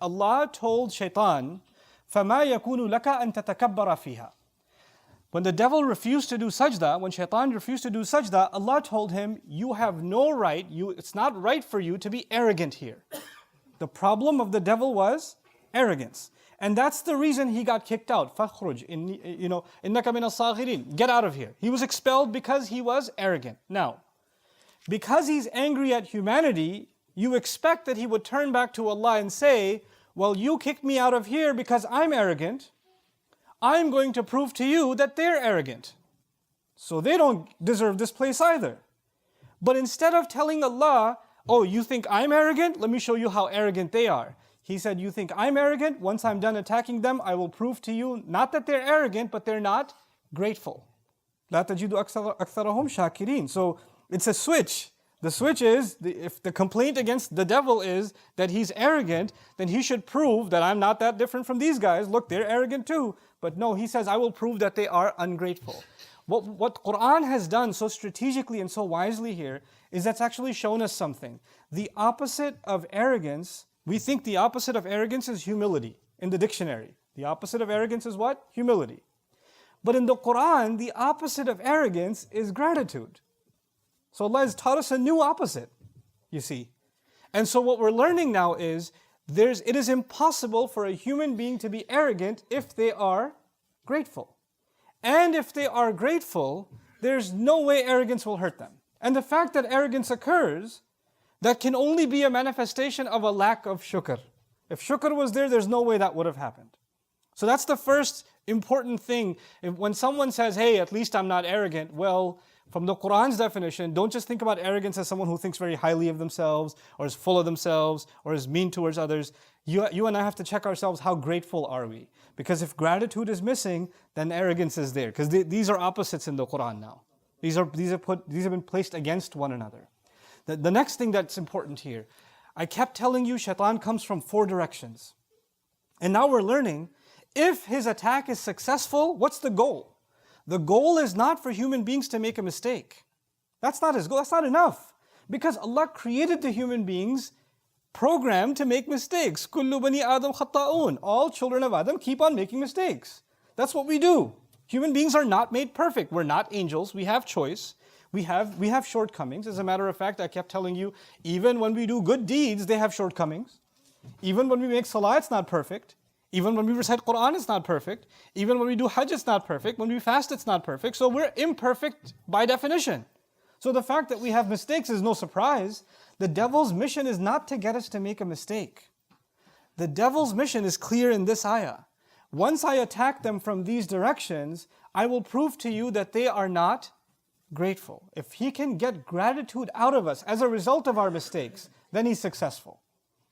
Allah told Shaitan, فَمَا يَكُونُ لَكَ أَن تَتَكَبَّرَ فِيهَا. When the devil refused to do sajda, when Shaitan refused to do sajda, Allah told him, you have no right, it's not right for you to be arrogant here. The problem of the devil was arrogance. And that's the reason he got kicked out. فَخْرُجْ إِنَّكَ مِنَ الصَّاغِرِينَ. Get out of here. He was expelled because he was arrogant. Now, because he's angry at humanity, you expect that he would turn back to Allah and say, well, you kicked me out of here because I'm arrogant. I'm going to prove to you that they're arrogant. So they don't deserve this place either. But instead of telling Allah, oh, you think I'm arrogant? Let me show you how arrogant they are. He said, you think I'm arrogant? Once I'm done attacking them, I will prove to you, not that they're arrogant, but they're not grateful. لَا تَجِدُ أَكْثَرَهُمْ شَاكِرِينَ. So it's a switch. The switch is, if the complaint against the devil is that he's arrogant, then he should prove that I'm not that different from these guys. Look, they're arrogant too. But no, he says, I will prove that they are ungrateful. What Quran has done so strategically and so wisely here is that's actually shown us something. The opposite of arrogance, we think the opposite of arrogance is humility in the dictionary. The opposite of arrogance is what? Humility. But in the Quran, the opposite of arrogance is gratitude. So Allah has taught us a new opposite, you see. And so what we're learning now is, it is impossible for a human being to be arrogant if they are grateful. And if they are grateful, there's no way arrogance will hurt them. And the fact that arrogance occurs, that can only be a manifestation of a lack of shukr. If shukr was there, there's no way that would have happened. So that's the first important thing. When someone says, hey, at least I'm not arrogant, well, from the Quran's definition, don't just think about arrogance as someone who thinks very highly of themselves, or is full of themselves, or is mean towards others. You and I have to check ourselves, how grateful are we? Because if gratitude is missing, then arrogance is there. Because these are opposites in the Quran now. These have been placed against one another. The next thing that's important here, I kept telling you Shaitan comes from 4 directions. And now we're learning, if his attack is successful, what's the goal? The goal is not for human beings to make a mistake. That's not his goal, that's not enough. Because Allah created the human beings programmed to make mistakes. كُلُّ بَنِي آدَمْ خَطَّاءُونَ. All children of Adam keep on making mistakes. That's what we do. Human beings are not made perfect. We're not angels, we have choice. We have shortcomings. As a matter of fact, I kept telling you, even when we do good deeds, they have shortcomings. Even when we make salah, it's not perfect. Even when we recite Quran, it's not perfect. Even when we do Hajj, it's not perfect. When we fast, it's not perfect. So we're imperfect by definition. So the fact that we have mistakes is no surprise. The devil's mission is not to get us to make a mistake. The devil's mission is clear in this ayah. Once I attack them from these directions, I will prove to you that they are not grateful. If he can get gratitude out of us as a result of our mistakes, then he's successful.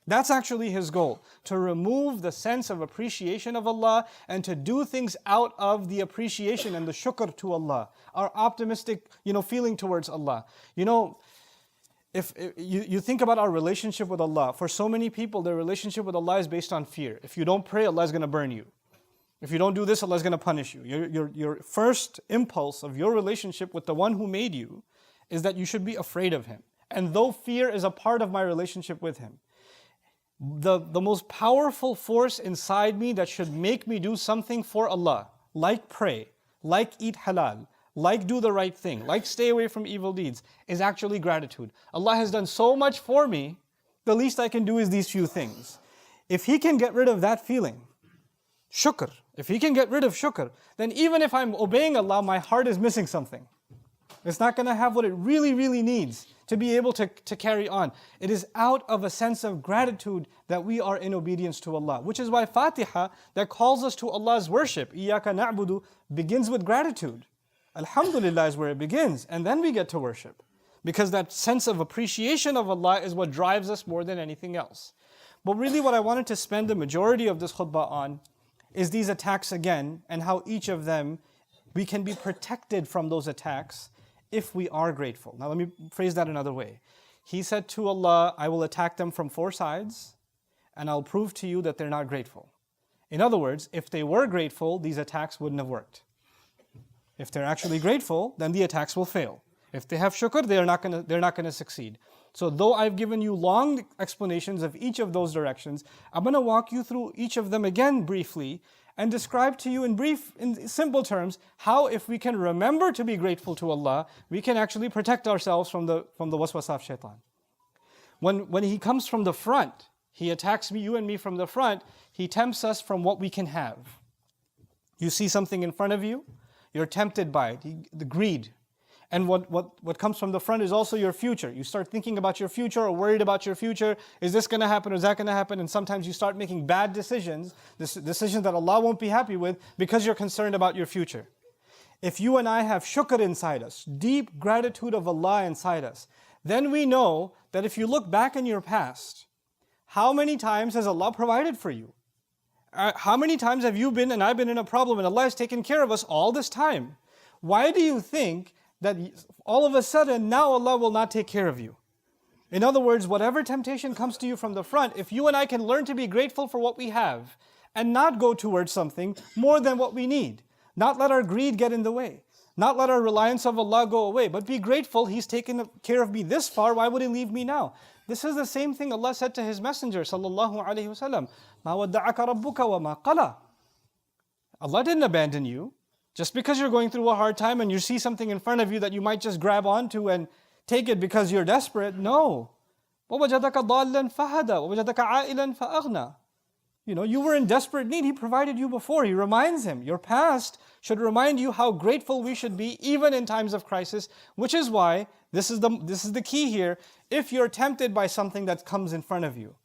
That's actually his goal, to remove the sense of appreciation of Allah and to do things out of the appreciation and the shukr to Allah, our optimistic, feeling towards Allah. If you think about our relationship with Allah, for so many people, their relationship with Allah is based on fear. If you don't pray, Allah is going to burn you. If you don't do this, Allah is going to punish you. Your first impulse of your relationship with the one who made you is that you should be afraid of Him. And though fear is a part of my relationship with Him, the most powerful force inside me that should make me do something for Allah, like pray, like eat halal, like do the right thing, like stay away from evil deeds, is actually gratitude. Allah has done so much for me, the least I can do is these few things. If He can get rid of that feeling, shukr, if He can get rid of shukr, then even if I'm obeying Allah, my heart is missing something. It's not going to have what it really, really needs to be able to carry on. It is out of a sense of gratitude that we are in obedience to Allah. Which is why Fatiha, that calls us to Allah's worship, إِيَّاكَ نَعْبُدُ, begins with gratitude. Alhamdulillah is where it begins, and then we get to worship. Because that sense of appreciation of Allah is what drives us more than anything else. But really what I wanted to spend the majority of this khutbah on is these attacks again, and how each of them, we can be protected from those attacks if we are grateful. Now let me phrase that another way. He said to Allah, I will attack them from 4 sides, and I'll prove to you that they're not grateful. In other words, if they were grateful, these attacks wouldn't have worked. If they're actually grateful, then the attacks will fail. If they have shukr, they're not going to succeed. So though I've given you long explanations of each of those directions, I'm going to walk you through each of them again briefly and describe to you in simple terms, how if we can remember to be grateful to Allah, we can actually protect ourselves from the waswasa of shaitan. When he comes from the front, he attacks you and me from the front, he tempts us from what we can have. You see something in front of you, you're tempted by it, the greed. And what comes from the front is also your future. You start thinking about your future or worried about your future. Is this going to happen or is that going to happen? And sometimes you start making bad decisions, decisions that Allah won't be happy with because you're concerned about your future. If you and I have shukr inside us, deep gratitude of Allah inside us, then we know that if you look back in your past, how many times has Allah provided for you? How many times have you been and I've been in a problem and Allah has taken care of us all this time? Why do you think that all of a sudden now Allah will not take care of you? In other words, whatever temptation comes to you from the front, if you and I can learn to be grateful for what we have and not go towards something more than what we need, not let our greed get in the way, not let our reliance of Allah go away, but be grateful He's taken care of me this far, why would He leave me now? This is the same thing Allah said to His Messenger sallallahu alaihi wasallam, مَا وَدَّعَكَ رَبُّكَ وَمَا قَلَى. Allah didn't abandon you. Just because you're going through a hard time and you see something in front of you that you might just grab onto and take it because you're desperate, no. وَوَجَدَكَ ضَالًّا فَهَدَى وَوَجَدَكَ عَائِلًا فَأَغْنَى. You were in desperate need, He provided you before. He reminds him. Your past should remind you how grateful we should be even in times of crisis, which is why, this is the key here, if you're tempted by something that comes in front of you,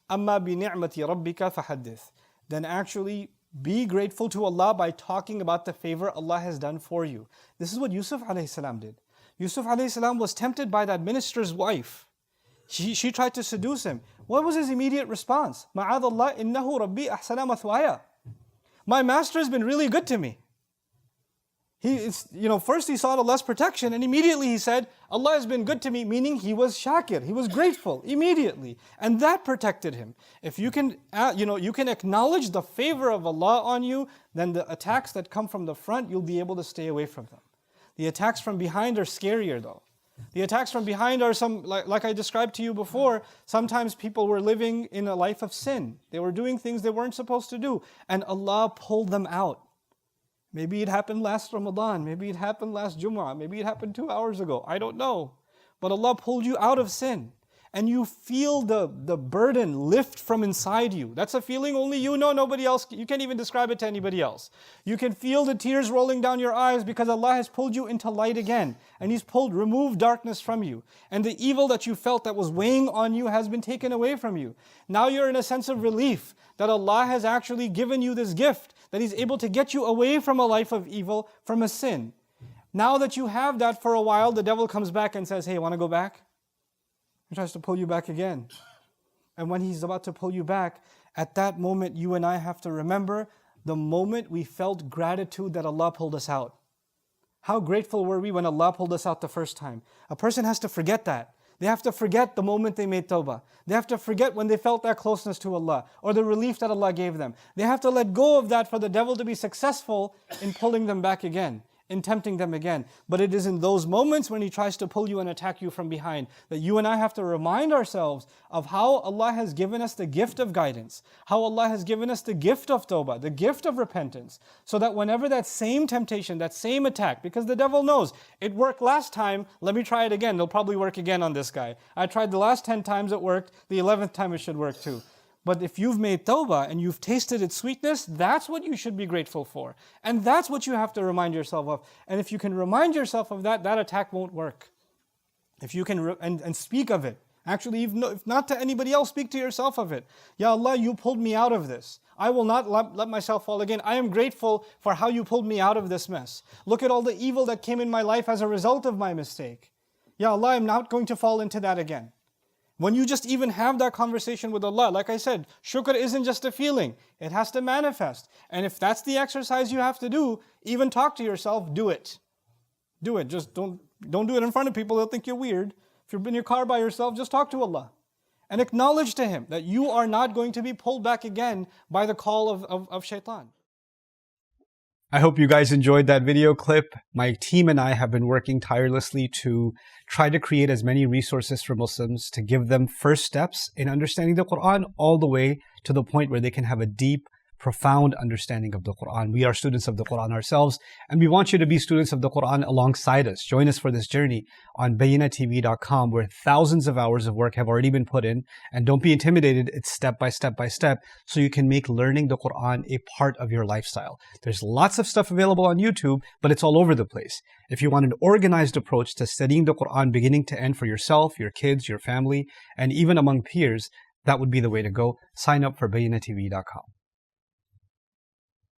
أَمَّا بِنِعْمَةِ رَبِّكَ فَحَدِّثْ, then actually be grateful to Allah by talking about the favor Allah has done for you. This is what Yusuf alayhi salam did. Yusuf alayhi salam was tempted by that minister's wife. She tried to seduce him. What was his immediate response? مَعَاذَ اللَّهِ إِنَّهُ رَبِّي أَحْسَنَ مَثْوَايَ. My master has been really good to me. First he sought Allah's protection and immediately he said, Allah has been good to me, meaning he was shakir, he was grateful immediately. And that protected him. If you can, you can acknowledge the favor of Allah on you, then the attacks that come from the front, you'll be able to stay away from them. The attacks from behind are scarier though. The attacks from behind are like I described to you before, sometimes people were living in a life of sin. They were doing things they weren't supposed to do, and Allah pulled them out. Maybe it happened last Ramadan, maybe it happened last Jumu'ah, maybe it happened 2 hours ago, I don't know. But Allah pulled you out of sin. And you feel the burden lift from inside you. That's a feeling only you know, nobody else, you can't even describe it to anybody else. You can feel the tears rolling down your eyes because Allah has pulled you into light again. And He's removed darkness from you. And the evil that you felt that was weighing on you has been taken away from you. Now you're in a sense of relief that Allah has actually given you this gift, that He's able to get you away from a life of evil, from a sin. Now that you have that for a while, the devil comes back and says, hey, want to go back? He tries to pull you back again. And when he's about to pull you back, at that moment you and I have to remember the moment we felt gratitude that Allah pulled us out. How grateful were we when Allah pulled us out the first time? A person has to forget that. They have to forget the moment they made tawbah. They have to forget when they felt that closeness to Allah or the relief that Allah gave them. They have to let go of that for the devil to be successful in pulling them back again, in tempting them again. But it is in those moments when he tries to pull you and attack you from behind that you and I have to remind ourselves of how Allah has given us the gift of guidance, how Allah has given us the gift of tawbah, the gift of repentance, so that whenever that same temptation, that same attack, because the devil knows, it worked last time, let me try it again, it'll probably work again on this guy. I tried the last 10 times it worked, the 11th time it should work too. But if you've made tawbah and you've tasted its sweetness, that's what you should be grateful for. And that's what you have to remind yourself of. And if you can remind yourself of that, that attack won't work. If you can, and speak of it. Actually, if not to anybody else, speak to yourself of it. Ya Allah, you pulled me out of this. I will not let myself fall again. I am grateful for how you pulled me out of this mess. Look at all the evil that came in my life as a result of my mistake. Ya Allah, I'm not going to fall into that again. When you just even have that conversation with Allah, like I said, shukr isn't just a feeling, it has to manifest. And if that's the exercise you have to do, even talk to yourself, do it. Do it, just don't do it in front of people, they'll think you're weird. If you're in your car by yourself, just talk to Allah. And acknowledge to Him that you are not going to be pulled back again by the call of shaitan. I hope you guys enjoyed that video clip. My team and I have been working tirelessly to try to create as many resources for Muslims to give them first steps in understanding the Quran all the way to the point where they can have a deep, profound understanding of the Quran. We are students of the Quran ourselves, and we want you to be students of the Quran alongside us. Join us for this journey on BayyinahTV.com, where thousands of hours of work have already been put in. And don't be intimidated, it's step by step by step, so you can make learning the Quran a part of your lifestyle. There's lots of stuff available on YouTube, but it's all over the place. If you want an organized approach to studying the Quran beginning to end for yourself, your kids, your family, and even among peers, that would be the way to go. Sign up for BayyinahTV.com.